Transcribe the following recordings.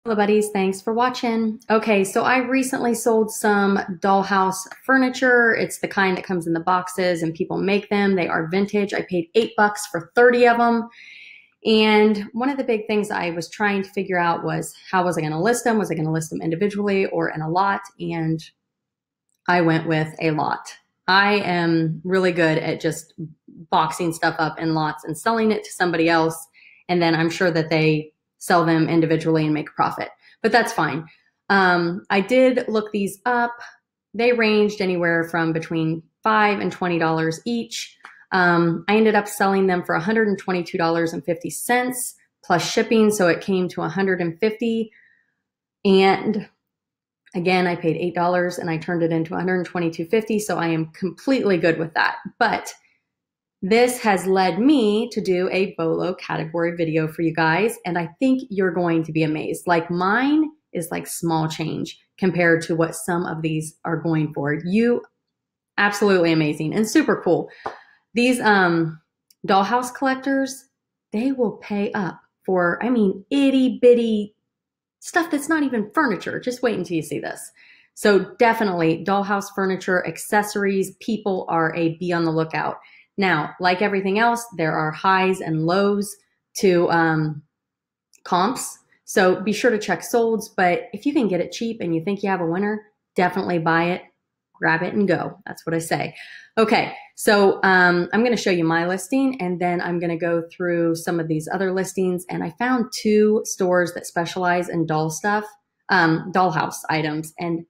Hello buddies, thanks for watching. Okay, so I recently sold some dollhouse furniture. It's the kind that comes in the boxes and people make them. They are vintage. I paid $8 for 30 of them. And one of the big things I was trying to figure out was how was I going to list them? Was I going to list them individually or in a lot? And I went with a lot. I am really good at just boxing stuff up in lots and selling it to somebody else. And then I'm sure that they sell them individually and make a profit, but that's fine. I did look these up. They ranged anywhere from between $5 and $20 each. I ended up selling them for $122.50 plus shipping. So it came to $150. And again, I paid $8 and I turned it into $122.50. So I am completely good with that. But this has led me to do a BOLO category video for you guys, and I think you're going to be amazed. Like mine is like small change compared to what some of these are going for. You absolutely amazing and super cool. These dollhouse collectors, they will pay up for, I mean, itty bitty stuff that's not even furniture. Just wait until you see this. So definitely dollhouse furniture, accessories, people are a be on the lookout. Now, like everything else, there are highs and lows to comps. So be sure to check solds, but if you can get it cheap and you think you have a winner, definitely buy it, grab it and go. That's what I say. Okay, so I'm going to show you my listing and then I'm going to go through some of these other listings. And I found 2 stores that specialize in doll stuff, dollhouse items. And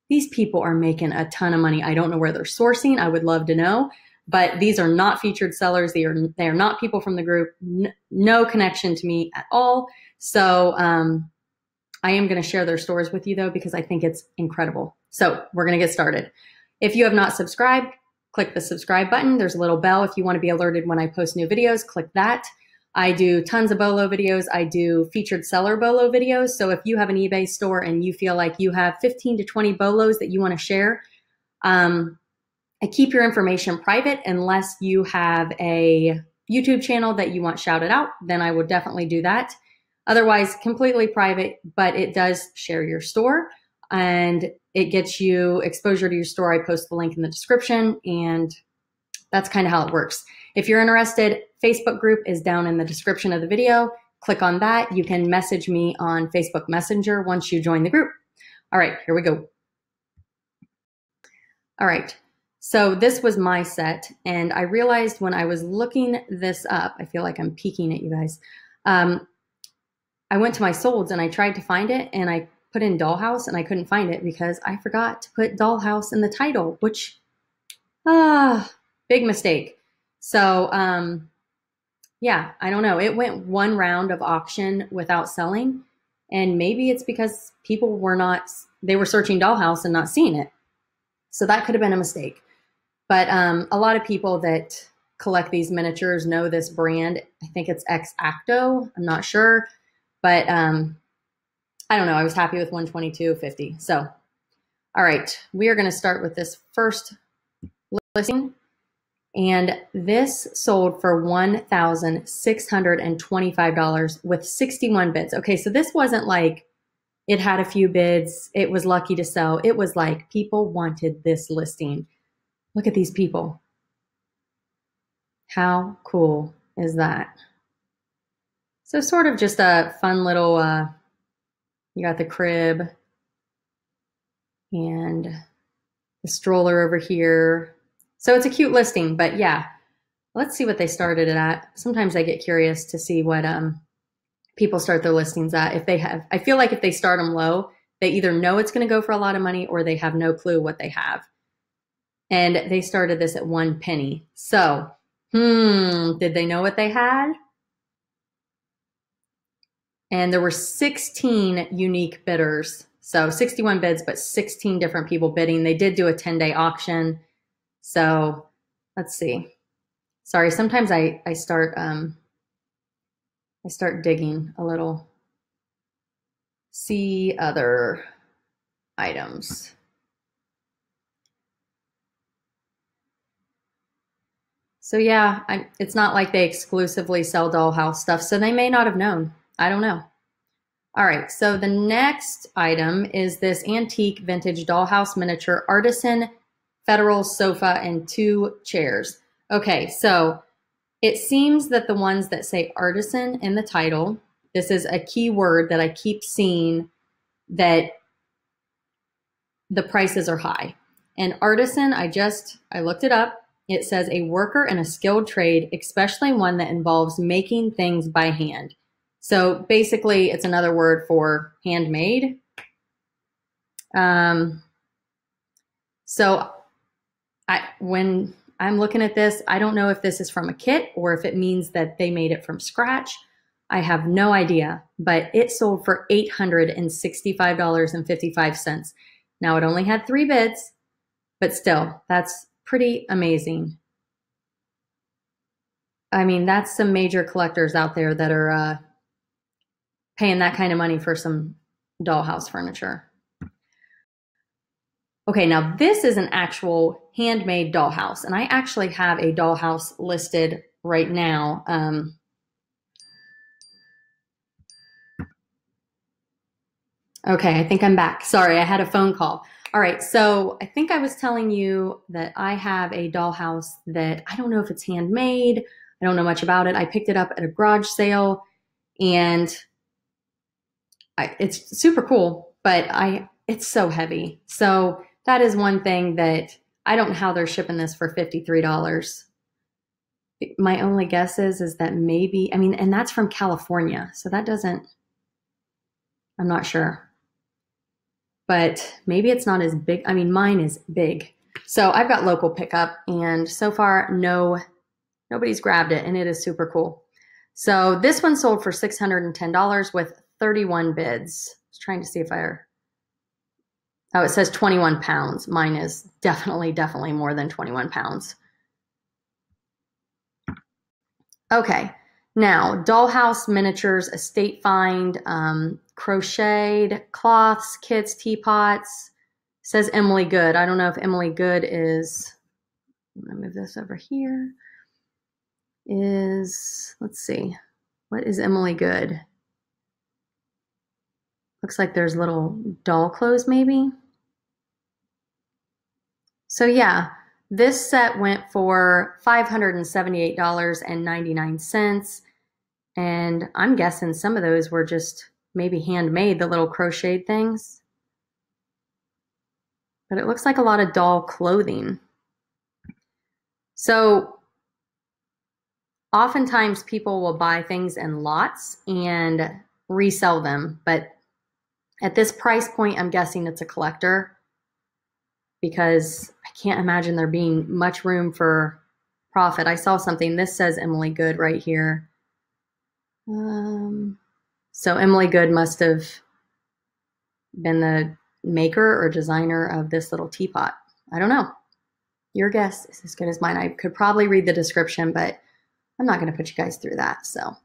these people are making a ton of money. I don't know where they're sourcing. I would love to know. But these are not featured sellers. They are not people from the group. No connection to me at all. So I am going to share their stores with you though, because I think it's incredible. So we're going to get started. If you have not subscribed, click the subscribe button. There's a little bell if you want to be alerted when I post new videos. Click that. I do tons of BOLO videos. I do featured seller BOLO videos. So if you have an eBay store and you feel like you have 15 to 20 BOLOs that you want to share, I keep your information private unless you have a YouTube channel that you want shouted out, then I would definitely do that. Otherwise, completely private, but it does share your store and it gets you exposure to your store. I post the link in the description and that's kind of how it works. If you're interested, Facebook group is down in the description of the video. Click on that. You can message me on Facebook Messenger once you join the group. All right, here we go. All right. So this was my set, and I realized when I was looking this up, I feel like I'm peeking at you guys. I went to my solds and I tried to find it, and I put in dollhouse, and I couldn't find it because I forgot to put dollhouse in the title, which, big mistake. So, yeah, I don't know. It went 1 round of auction without selling, and maybe it's because people they were searching dollhouse and not seeing it. So that could have been a mistake. But a lot of people that collect these miniatures know this brand. I think it's X-Acto. I'm not sure. But I don't know. I was happy with $122.50. So, all right. We are going to start with this first listing. And this sold for $1,625 with 61 bids. Okay, so this wasn't like it had a few bids. It was lucky to sell. It was like people wanted this listing. Look at these people. How cool is that? So sort of just a fun little, you got the crib and the stroller over here. So it's a cute listing, but yeah, let's see what they started it at. Sometimes I get curious to see what people start their listings at. If they have, I feel like if they start them low, they either know it's going to go for a lot of money or they have no clue what they have. And they started this at 1 penny. So, did they know what they had? And there were 16 unique bidders. So 61 bids, but 16 different people bidding. They did do a 10-day auction. So let's see. Sorry, sometimes I start digging a little. See other items. So yeah, it's not like they exclusively sell dollhouse stuff, so they may not have known. I don't know. All right, so the next item is this antique vintage dollhouse miniature artisan federal sofa and 2 chairs. Okay, so it seems that the ones that say artisan in the title, this is a key word that I keep seeing that the prices are high. And artisan, I looked it up. It says a worker in a skilled trade, especially one that involves making things by hand. So basically, it's another word for handmade. So when I'm looking at this, I don't know if this is from a kit or if it means that they made it from scratch. I have no idea, but it sold for $865.55. Now, it only had 3 bids, but still, that's pretty amazing. I mean, that's some major collectors out there that are paying that kind of money for some dollhouse furniture. Okay, now this is an actual handmade dollhouse, and I actually have a dollhouse listed right now. Okay, I think I'm back. Sorry, I had a phone call. All right, so I think I was telling you that I have a dollhouse that I don't know if it's handmade. I don't know much about it. I picked it up at a garage sale, and it's super cool, but it's so heavy. So that is one thing that I don't know how they're shipping this for $53. My only guess is that maybe, I mean, and that's from California, so that doesn't, I'm not sure. But maybe it's not as big. I mean, mine is big. So I've got local pickup, and so far, nobody's grabbed it, and it is super cool. So this one sold for $610 with 31 bids. I was trying to see if oh, it says 21 pounds. Mine is definitely more than 21 pounds. Okay, now Dollhouse Miniatures, estate find, crocheted cloths, kits, teapots. Says Emily Good. I don't know if Emily Good is, I'm gonna move this over here, let's see, what is Emily Good? Looks like there's little doll clothes maybe. So yeah, this set went for $578.99. And I'm guessing some of those were just maybe handmade, the little crocheted things. But it looks like a lot of doll clothing. So oftentimes people will buy things in lots and resell them. But at this price point, I'm guessing it's a collector, because I can't imagine there being much room for profit. I saw something, this says Emily Good right here. So Emily Good must have been the maker or designer of this little teapot. I don't know. Your guess is as good as mine. I could probably read the description, but I'm not going to put you guys through that. So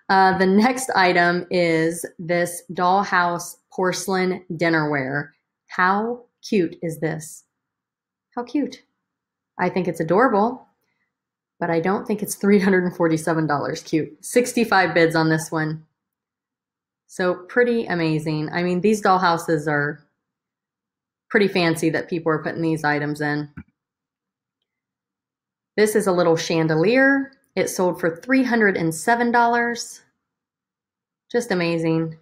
the next item is this Dollhouse porcelain dinnerware. How cute is this? How cute. I think it's adorable, but I don't think it's $347 cute. 65 bids on this one. So pretty amazing. I mean, these dollhouses are pretty fancy that people are putting these items in. This is a little chandelier. It sold for $307. Just amazing.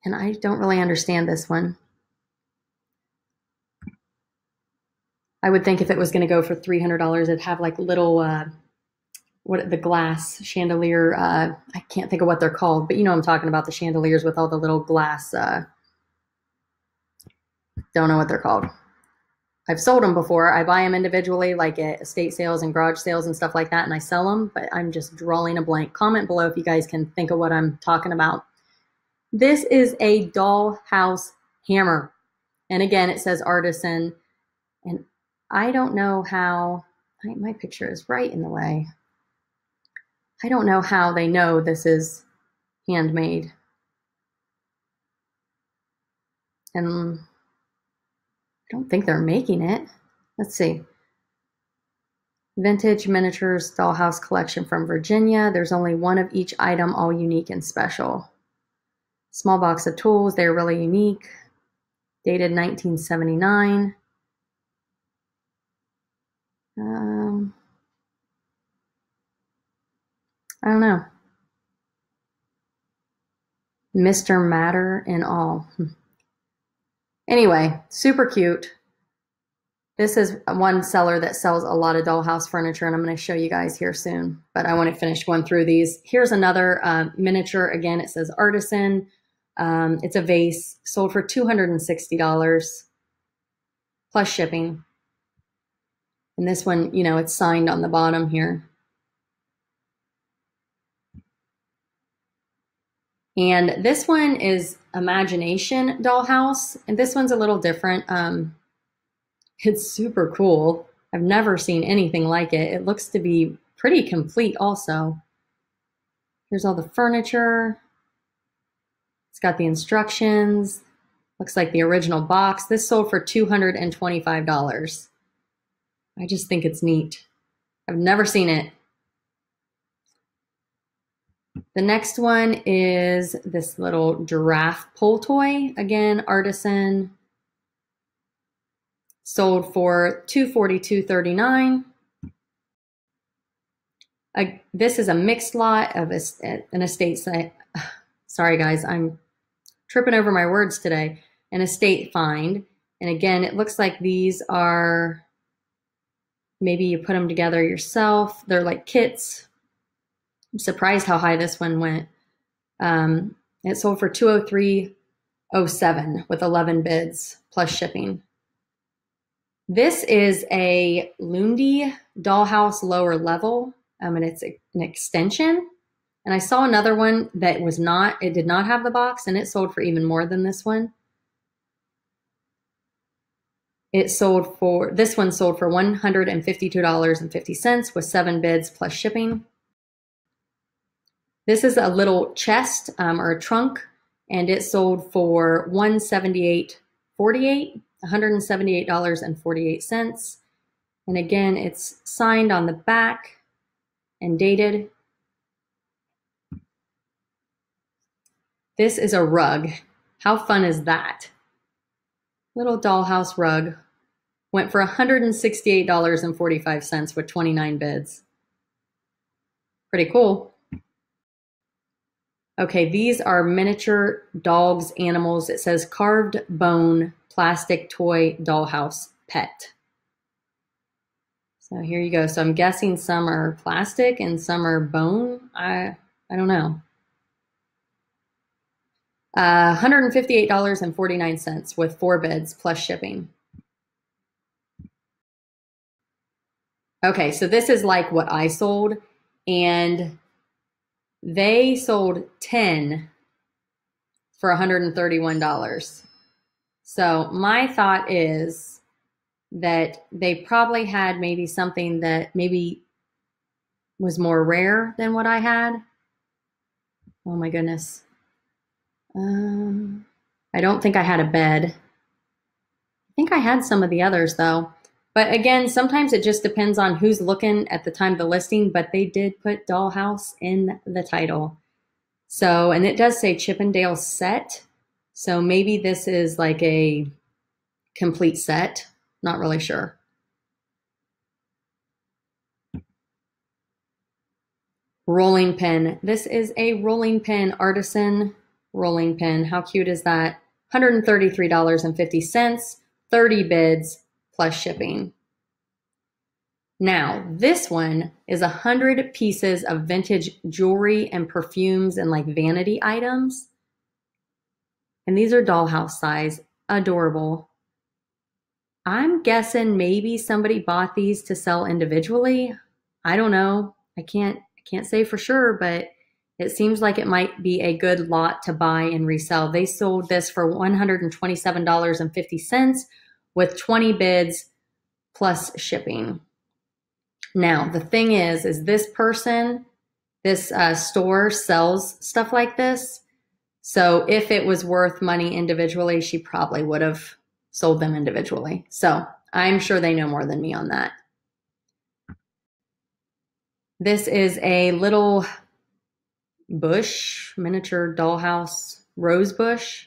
And I don't really understand this one. I would think if it was going to go for $300, it'd have like little, the glass chandelier, I can't think of what they're called, but you know what I'm talking about, the chandeliers with all the little glass, don't know what they're called. I've sold them before. I buy them individually, like at estate sales and garage sales and stuff like that, and I sell them, but I'm just drawing a blank. Comment below if you guys can think of what I'm talking about. This is a dollhouse hammer. And again, it says artisan, and I don't know how, my picture is right in the way. I don't know how they know this is handmade. And I don't think they're making it. Let's see. Vintage Miniatures Dollhouse Collection from Virginia. There's only one of each item, all unique and special. Small box of tools. They're really unique. Dated 1979. I don't know. Mr. Matter and all. Anyway, super cute. This is one seller that sells a lot of dollhouse furniture, and I'm going to show you guys here soon, but I want to finish going through these. Here's another miniature. Again, it says artisan. It's a vase, sold for $260 plus shipping. And this one, you know, it's signed on the bottom here. And this one is Imagination Dollhouse, and this one's a little different. It's super cool. I've never seen anything like it. It looks to be pretty complete also. Here's all the furniture. It's got the instructions. Looks like the original box. This sold for $225. I just think it's neat. I've never seen it. The next one is this little giraffe pull toy. Again, artisan. Sold for $242.39. This is a mixed lot of an estate site. Sorry guys, I'm tripping over my words today. An estate find. And again, it looks like these are, maybe you put them together yourself. They're like kits. I'm surprised how high this one went. It sold for $203.07 with 11 bids plus shipping. This is a Lundy dollhouse lower level, and it's an extension. And I saw another one that was not, it did not have the box, and it sold for even more than this one. This one sold for $152.50 with 7 bids plus shipping. This is a little chest or a trunk, and it sold for $178.48. $178.48. And again, it's signed on the back and dated. This is a rug. How fun is that? Little dollhouse rug. Went for $168.45 with 29 bids. Pretty cool. Okay, these are miniature dogs, animals. It says carved bone plastic toy dollhouse pet. So here you go. So I'm guessing some are plastic and some are bone. I don't know. $158.49 with 4 bids plus shipping. Okay, so this is like what I sold, and they sold 10 for $131. So my thought is that they probably had maybe something that maybe was more rare than what I had. Oh my goodness. I don't think I had a bed. I think I had some of the others though. But again, sometimes it just depends on who's looking at the time of the listing, but they did put dollhouse in the title. So, and it does say Chippendale set. So maybe this is like a complete set. Not really sure. Rolling pin. This is a rolling pin, artisan rolling pin. How cute is that? $133.50, 30 bids plus shipping. Now, this one is 100 pieces of vintage jewelry and perfumes and like vanity items. And these are dollhouse size, adorable. I'm guessing maybe somebody bought these to sell individually. I don't know. I can't say for sure, but it seems like it might be a good lot to buy and resell. They sold this for $127.50 with 20 bids plus shipping. Now, the thing is this person, this store sells stuff like this. So if it was worth money individually, she probably would have sold them individually. So I'm sure they know more than me on that. This is a little bush miniature dollhouse rose bush.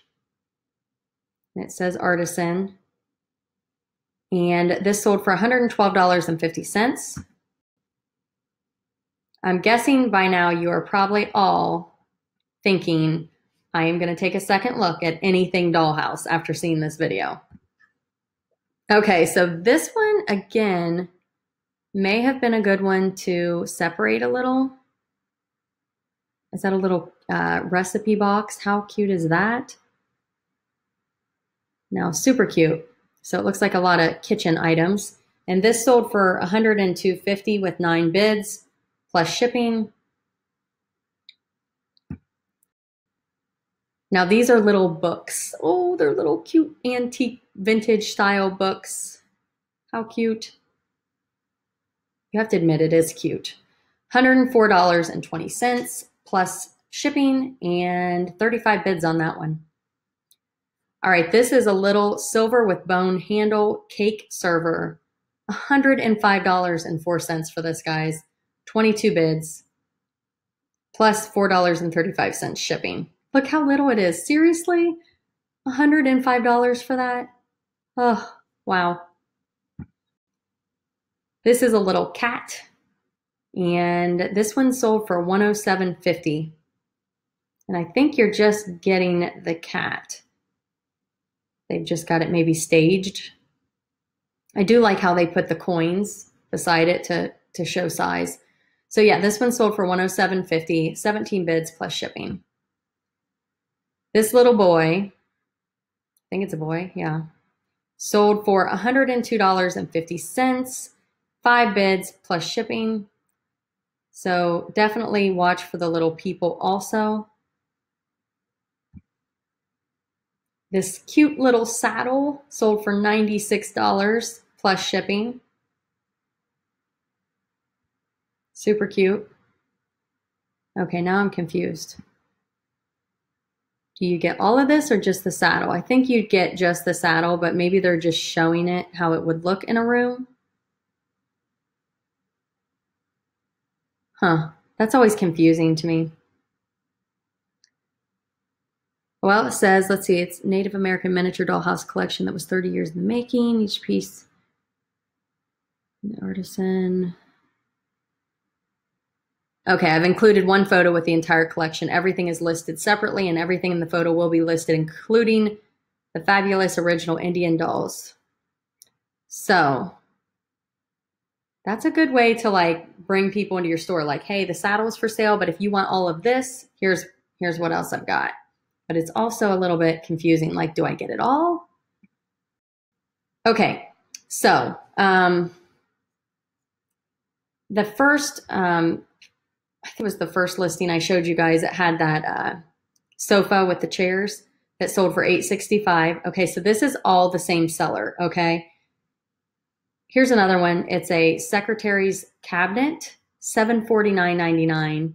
And it says artisan. And this sold for $112.50. I'm guessing by now you are probably all thinking, I am going to take a second look at anything Dollhouse after seeing this video. Okay, so this one, again, may have been a good one to separate a little. Is that a little recipe box? How cute is that? Now, super cute. So it looks like a lot of kitchen items. And this sold for $102.50 with 9 bids plus shipping. Now these are little books. Oh, they're little cute antique vintage style books. How cute. You have to admit it is cute. $104.20 plus shipping and 35 bids on that one. All right, this is a little silver with bone handle cake server. $105.04 for this, guys. 22 bids plus $4.35 shipping. Look how little it is. Seriously? $105 for that? Oh, wow. This is a little cat. And this one sold for $107.50. And I think you're just getting the cat. They've just got it maybe staged. I do like how they put the coins beside it to show size. So yeah, this one sold for $107.50, 17 bids plus shipping. This little boy, I think it's a boy, yeah, sold for $102.50, 5 bids plus shipping. So definitely watch for the little people also. This cute little saddle sold for $96 plus shipping. Super cute. Okay, now I'm confused. Do you get all of this or just the saddle? I think you'd get just the saddle, but maybe they're just showing it how it would look in a room. Huh, that's always confusing to me. Well, it says, let's see, it's Native American miniature dollhouse collection that was 30 years in the making. Each piece, the artisan. Okay, I've included one photo with the entire collection. Everything is listed separately, and everything in the photo will be listed, including the fabulous original Indian dolls. So that's a good way to like bring people into your store. Like, hey, the saddle is for sale, but if you want all of this, here's what else I've got. But it's also a little bit confusing. Like, do I get it all? Okay, so the first, I think it was the first listing I showed you guys that had that sofa with the chairs that sold for $865. Okay, so this is all the same seller, okay? Here's another one. It's a secretary's cabinet, $749.99.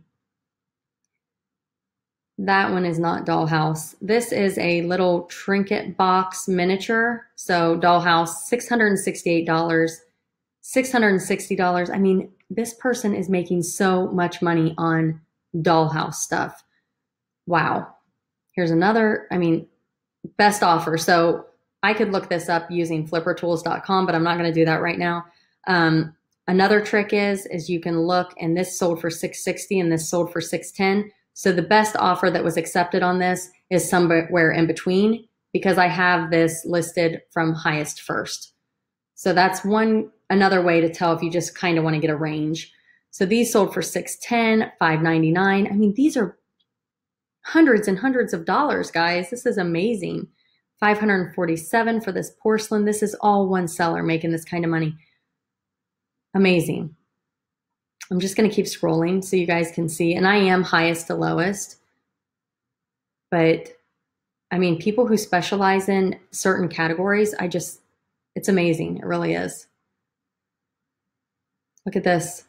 That one is not Dollhouse. This is a little trinket box miniature. So Dollhouse, $668, $660. I mean, this person is making so much money on Dollhouse stuff. Wow. Here's another, I mean, best offer. So I could look this up using flippertools.com, but I'm not going to do that right now. Another trick is you can look, and this sold for $660 and this sold for $610. So the best offer that was accepted on this is somewhere in between, because I have this listed from highest first. So that's another way to tell if you just kind of want to get a range. So these sold for $610, $599. I mean, these are hundreds and hundreds of dollars, guys. This is amazing. $547 for this porcelain. This is all one seller making this kind of money. Amazing. I'm just going to keep scrolling so you guys can see. And I am highest to lowest. But, I mean, people who specialize in certain categories, it's amazing. It really is. Look at this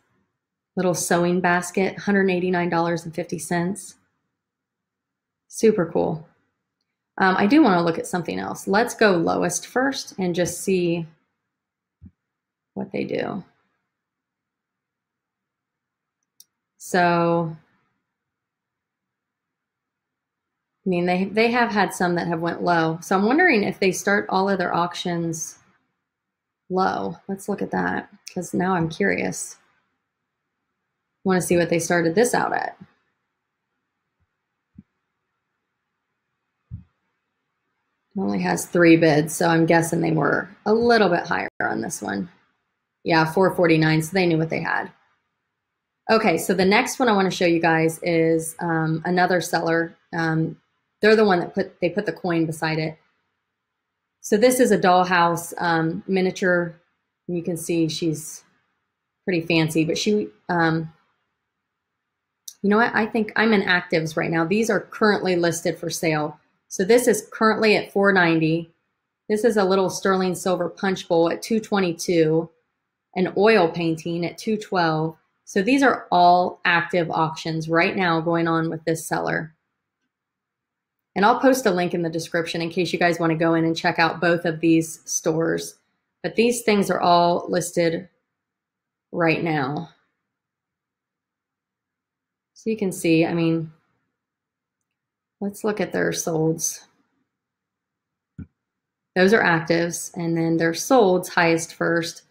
little sewing basket, $189.50. Super cool. I do want to look at something else. Let's go lowest first and just see what they do. So I mean, they have had some that have went low. So I'm wondering if they start all of their auctions low. Let's look at that because now I'm curious. I want to see what they started this out at. It only has 3 bids, so I'm guessing they were a little bit higher on this one. Yeah, $449, so they knew what they had. Okay, so the next one I want to show you guys is another seller. They're the one that put the coin beside it. So this is a dollhouse miniature. You can see she's pretty fancy, but she, you know what? I think I'm in actives right now. These are currently listed for sale. So this is currently at $490. This is a little sterling silver punch bowl at $222, an oil painting at $212. So these are all active auctions right now going on with this seller. And I'll post a link in the description in case you guys want to go in and check out both of these stores. But these things are all listed right now. So you can see, I mean, let's look at their solds. Those are actives, and then their solds, highest first.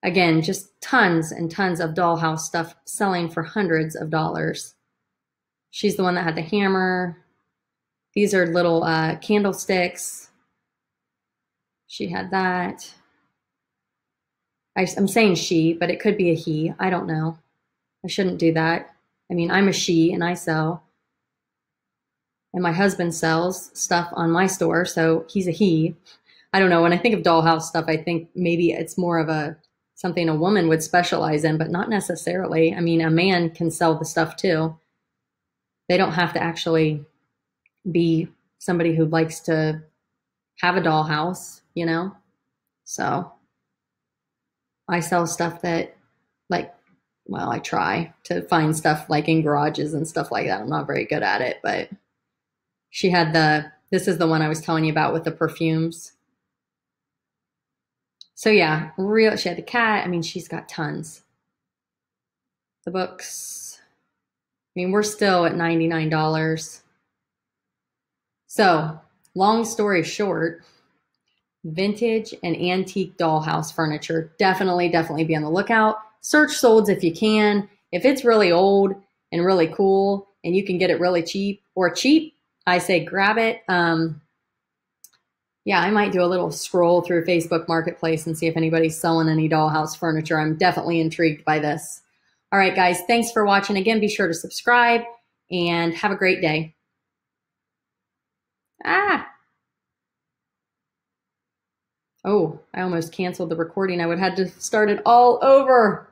Again, just tons and tons of dollhouse stuff selling for hundreds of dollars. She's the one that had the hammer. These are little candlesticks. She had that. I'm saying she, but it could be a he. I don't know. I shouldn't do that. I mean, I'm a she and I sell. And my husband sells stuff on my store, so he's a he. I don't know. When I think of dollhouse stuff, I think maybe it's more of something a woman would specialize in, but not necessarily. I mean, a man can sell the stuff too. They don't have to actually be somebody who likes to have a dollhouse, you know? So I sell stuff that, like, well, I try to find stuff like in garages and stuff like that. I'm not very good at it, but she had this is the one I was telling you about with the perfumes. So yeah, she had the cat. I mean, she's got tons. The books. I mean, we're still at $99. So long story short, vintage and antique dollhouse furniture. Definitely be on the lookout. Search solds if you can. If it's really old and really cool and you can get it really cheap, I say grab it. Yeah, I might do a little scroll through Facebook Marketplace and see if anybody's selling any dollhouse furniture. I'm definitely intrigued by this. All right, guys, thanks for watching. Again, be sure to subscribe and have a great day. Oh, I almost canceled the recording. I would have had to start it all over.